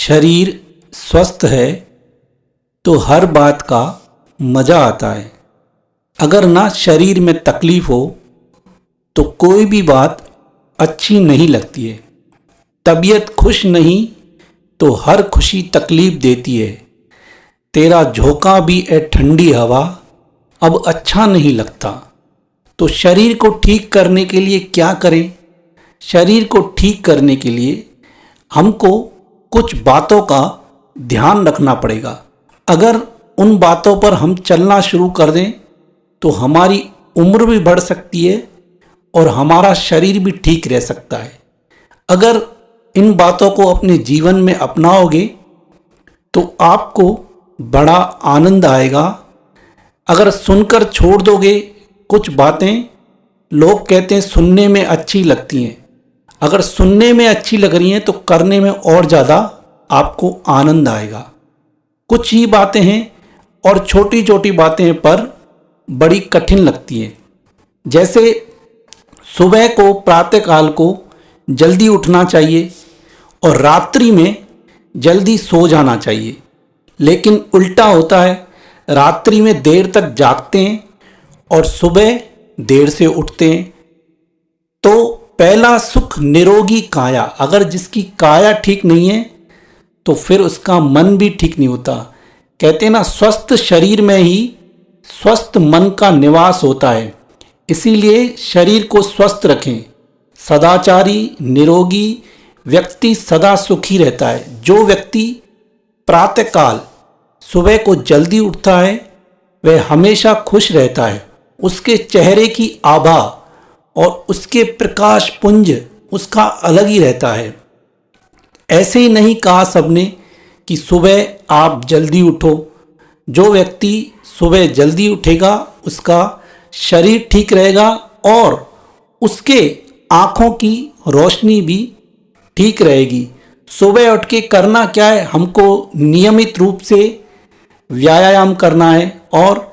शरीर स्वस्थ है तो हर बात का मज़ा आता है। अगर ना शरीर में तकलीफ़ हो तो कोई भी बात अच्छी नहीं लगती है। तबीयत खुश नहीं तो हर खुशी तकलीफ़ देती है। तेरा झोंका भी ए ठंडी हवा अब अच्छा नहीं लगता। तो शरीर को ठीक करने के लिए क्या करें? शरीर को ठीक करने के लिए हमको कुछ बातों का ध्यान रखना पड़ेगा। अगर उन बातों पर हम चलना शुरू कर दें तो हमारी उम्र भी बढ़ सकती है और हमारा शरीर भी ठीक रह सकता है। अगर इन बातों को अपने जीवन में अपनाओगे तो आपको बड़ा आनंद आएगा। अगर सुनकर छोड़ दोगे कुछ बातें, लोग कहते हैं सुनने में अच्छी लगती हैं, अगर सुनने में अच्छी लग रही हैं तो करने में और ज़्यादा आपको आनंद आएगा। कुछ ही बातें हैं और छोटी छोटी बातें पर बड़ी कठिन लगती हैं। जैसे सुबह को प्रातःकाल को जल्दी उठना चाहिए और रात्रि में जल्दी सो जाना चाहिए, लेकिन उल्टा होता है। रात्रि में देर तक जागते हैं और सुबह देर से उठते हैं। तो पहला सुख निरोगी काया, अगर जिसकी काया ठीक नहीं है तो फिर उसका मन भी ठीक नहीं होता। कहते हैं ना, स्वस्थ शरीर में ही स्वस्थ मन का निवास होता है। इसीलिए शरीर को स्वस्थ रखें। सदाचारी निरोगी व्यक्ति सदा सुखी रहता है। जो व्यक्ति प्रातःकाल सुबह को जल्दी उठता है वह हमेशा खुश रहता है। उसके चेहरे की आभा और उसके प्रकाश पुंज उसका अलग ही रहता है। ऐसे ही नहीं कहा सबने कि सुबह आप जल्दी उठो। जो व्यक्ति सुबह जल्दी उठेगा उसका शरीर ठीक रहेगा और उसके आँखों की रोशनी भी ठीक रहेगी। सुबह उठ के करना क्या है, हमको नियमित रूप से व्यायाम करना है और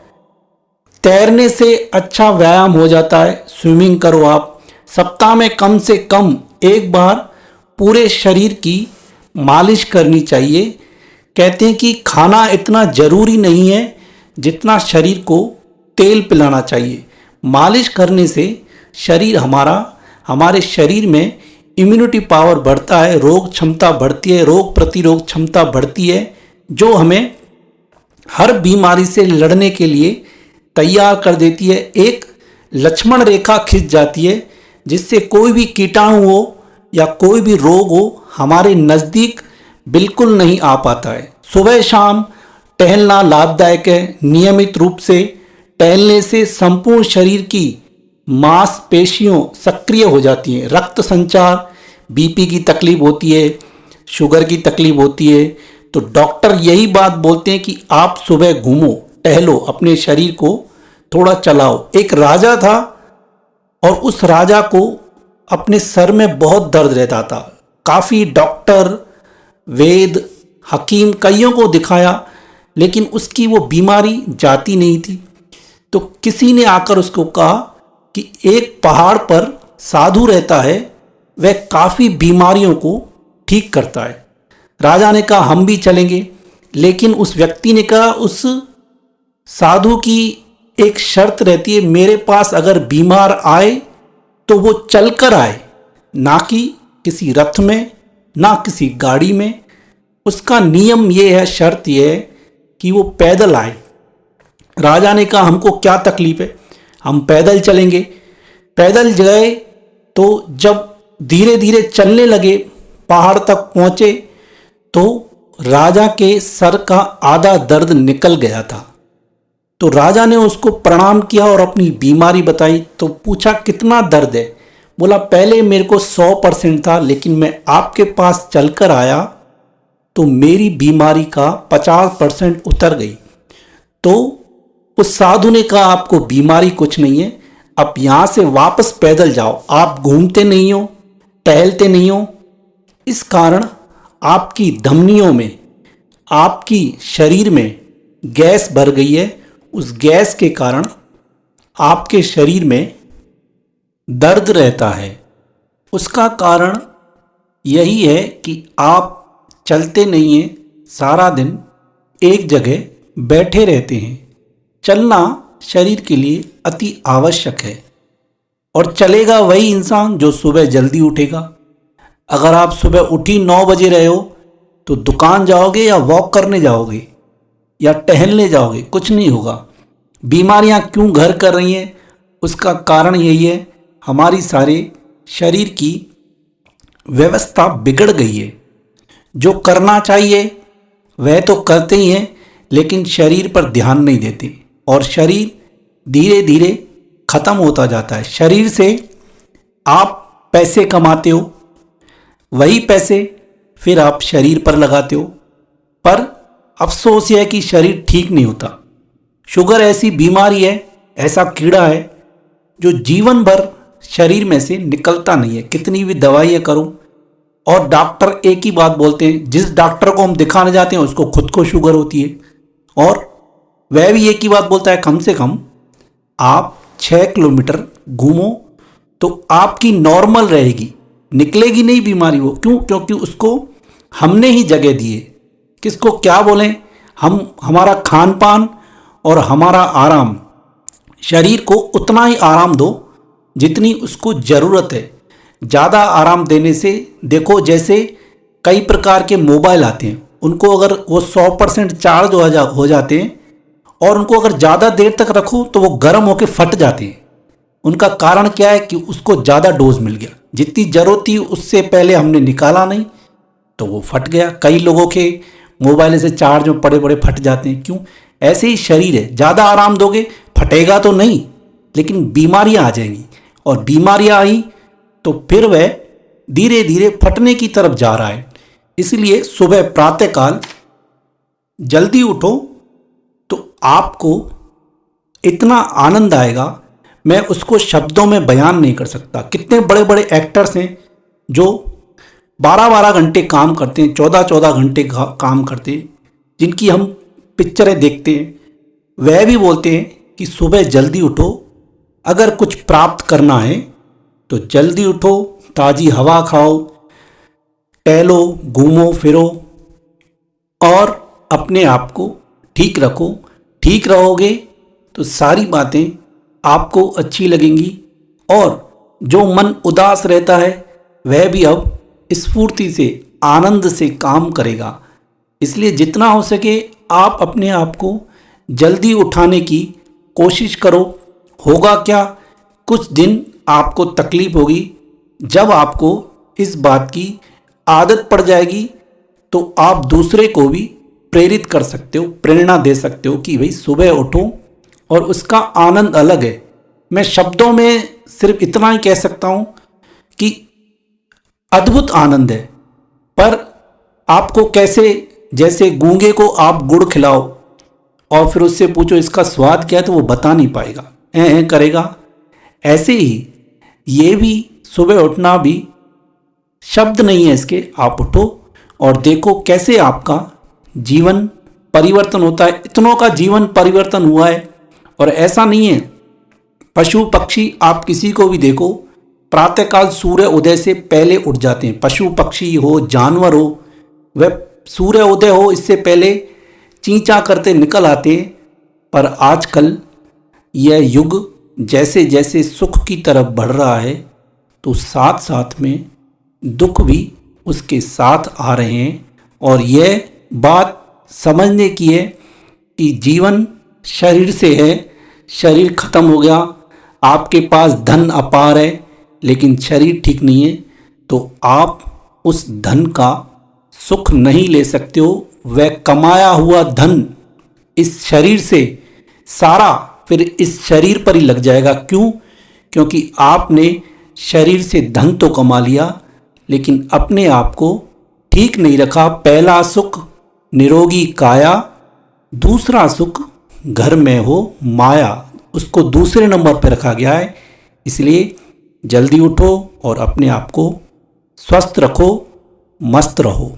तैरने से अच्छा व्यायाम हो जाता है। स्विमिंग करो आप। सप्ताह में कम से कम एक बार पूरे शरीर की मालिश करनी चाहिए। कहते हैं कि खाना इतना ज़रूरी नहीं है जितना शरीर को तेल पिलाना चाहिए। मालिश करने से शरीर हमारे शरीर में इम्यूनिटी पावर बढ़ता है, रोग क्षमता बढ़ती है, रोग प्रतिरोध क्षमता बढ़ती है, जो हमें हर बीमारी से लड़ने के लिए तैयार कर देती है। एक लक्ष्मण रेखा खिंच जाती है जिससे कोई भी कीटाणु हो या कोई भी रोग हो हमारे नज़दीक बिल्कुल नहीं आ पाता है। सुबह शाम टहलना लाभदायक है। नियमित रूप से टहलने से संपूर्ण शरीर की मांसपेशियों सक्रिय हो जाती हैं। रक्त संचार, बीपी की तकलीफ होती है, शुगर की तकलीफ होती है, तो डॉक्टर यही बात बोलते हैं कि आप सुबह घूमो, टहलो, अपने शरीर को थोड़ा चलाओ। एक राजा था और उस राजा को अपने सर में बहुत दर्द रहता था। काफ़ी डॉक्टर, वैद्य, हकीम कईयों को दिखाया लेकिन उसकी वो बीमारी जाती नहीं थी। तो किसी ने आकर उसको कहा कि एक पहाड़ पर साधु रहता है, वह काफ़ी बीमारियों को ठीक करता है। राजा ने कहा हम भी चलेंगे, लेकिन उस व्यक्ति ने कहा उस साधु की एक शर्त रहती है, मेरे पास अगर बीमार आए तो वो चलकर आए, ना कि किसी रथ में, ना किसी गाड़ी में। उसका नियम ये है, शर्त ये है कि वो पैदल आए। राजा ने कहा हमको क्या तकलीफ है, हम पैदल चलेंगे। पैदल गए तो जब धीरे धीरे चलने लगे, पहाड़ तक पहुँचे तो राजा के सर का आधा दर्द निकल गया था। तो राजा ने उसको प्रणाम किया और अपनी बीमारी बताई। तो पूछा कितना दर्द है? बोला पहले मेरे को 100% था, लेकिन मैं आपके पास चलकर आया तो मेरी बीमारी का 50% उतर गई। तो उस साधु ने कहा आपको बीमारी कुछ नहीं है, अब यहाँ से वापस पैदल जाओ। आप घूमते नहीं हो, टहलते नहीं हो, इस कारण आपकी धमनियों में, आपकी शरीर में गैस भर गई है। उस गैस के कारण आपके शरीर में दर्द रहता है। उसका कारण यही है कि आप चलते नहीं हैं, सारा दिन एक जगह बैठे रहते हैं। चलना शरीर के लिए अति आवश्यक है। और चलेगा वही इंसान जो सुबह जल्दी उठेगा। अगर आप सुबह उठी 9 बजे रहे हो तो दुकान जाओगे या वॉक करने जाओगे या टहलने जाओगे, कुछ नहीं होगा। बीमारियां क्यों घर कर रही हैं, उसका कारण यही है, हमारी सारे शरीर की व्यवस्था बिगड़ गई है। जो करना चाहिए वह तो करते ही हैं, लेकिन शरीर पर ध्यान नहीं देते और शरीर धीरे धीरे खत्म होता जाता है। शरीर से आप पैसे कमाते हो, वही पैसे फिर आप शरीर पर लगाते हो, पर अफसोस यह है कि शरीर ठीक नहीं होता। शुगर ऐसी बीमारी है, ऐसा कीड़ा है जो जीवन भर शरीर में से निकलता नहीं है, कितनी भी दवाइयाँ करूं। और डॉक्टर एक ही बात बोलते हैं, जिस डॉक्टर को हम दिखाने जाते हैं उसको खुद को शुगर होती है, और वह भी एक ही बात बोलता है, कम से कम आप 6 किलोमीटर घूमो तो आपकी नॉर्मल रहेगी, निकलेगी नहीं बीमारी वो। क्यों? क्योंकि उसको हमने ही जगह दी है। किसको क्या बोलें, हमारा खान पान और हमारा आराम, शरीर को उतना ही आराम दो जितनी उसको ज़रूरत है। ज़्यादा आराम देने से, देखो जैसे कई प्रकार के मोबाइल आते हैं, उनको अगर वो 100% चार्ज हो जाते हैं और उनको अगर ज़्यादा देर तक रखो तो वो गर्म होकर फट जाते हैं। उनका कारण क्या है कि उसको ज़्यादा डोज मिल गया, जितनी ज़रूरत थी उससे पहले हमने निकाला नहीं तो वो फट गया। कई लोगों के मोबाइल से चार्ज में पड़े पड़े फट जाते हैं। क्यों? ऐसे ही शरीर है, ज़्यादा आराम दोगे फटेगा तो नहीं, लेकिन बीमारियां आ जाएंगी, और बीमारियां आई तो फिर वह धीरे धीरे फटने की तरफ जा रहा है। इसलिए सुबह प्रातःकाल जल्दी उठो तो आपको इतना आनंद आएगा, मैं उसको शब्दों में बयान नहीं कर सकता। कितने बड़े बड़े एक्टर्स हैं जो 12-12 घंटे काम करते हैं, 14-14 घंटे काम करते हैं, जिनकी हम पिक्चरें देखते हैं, वह भी बोलते हैं कि सुबह जल्दी उठो, अगर कुछ प्राप्त करना है तो जल्दी उठो, ताज़ी हवा खाओ, टहलो, घूमो फिरो और अपने आप को ठीक रखो। ठीक रहोगे तो सारी बातें आपको अच्छी लगेंगी, और जो मन उदास रहता है वह भी अब स्फूर्ति से, आनंद से काम करेगा। इसलिए जितना हो सके आप अपने आप को जल्दी उठाने की कोशिश करो। होगा क्या, कुछ दिन आपको तकलीफ होगी, जब आपको इस बात की आदत पड़ जाएगी तो आप दूसरे को भी प्रेरित कर सकते हो, प्रेरणा दे सकते हो कि भाई सुबह उठो, और उसका आनंद अलग है। मैं शब्दों में सिर्फ इतना ही कह सकता हूँ कि अद्भुत आनंद है। पर आपको कैसे, जैसे गूंगे को आप गुड़ खिलाओ और फिर उससे पूछो इसका स्वाद क्या है तो वो बता नहीं पाएगा, ऐ करेगा। ऐसे ही ये भी सुबह उठना भी शब्द नहीं है इसके, आप उठो और देखो कैसे आपका जीवन परिवर्तन होता है। इतनों का जीवन परिवर्तन हुआ है, और ऐसा नहीं है, पशु पक्षी आप किसी को भी देखो, प्रातःकाल सूर्य उदय से पहले उठ जाते हैं। पशु पक्षी हो, जानवर हो, वह सूर्य उदय हो इससे पहले चींचा करते निकल आते हैं। पर आजकल यह युग जैसे जैसे सुख की तरफ बढ़ रहा है तो साथ साथ में दुख भी उसके साथ आ रहे हैं। और यह बात समझने की है कि जीवन शरीर से है, शरीर खत्म हो गया, आपके पास धन अपार है लेकिन शरीर ठीक नहीं है, तो आप उस धन का सुख नहीं ले सकते हो। वह कमाया हुआ धन इस शरीर से सारा फिर इस शरीर पर ही लग जाएगा। क्यों? क्योंकि आपने शरीर से धन तो कमा लिया लेकिन अपने आप को ठीक नहीं रखा। पहला सुख निरोगी काया, दूसरा सुख घर में हो माया, उसको दूसरे नंबर पर रखा गया है। इसलिए जल्दी उठो और अपने आप को स्वस्थ रखो, मस्त रहो।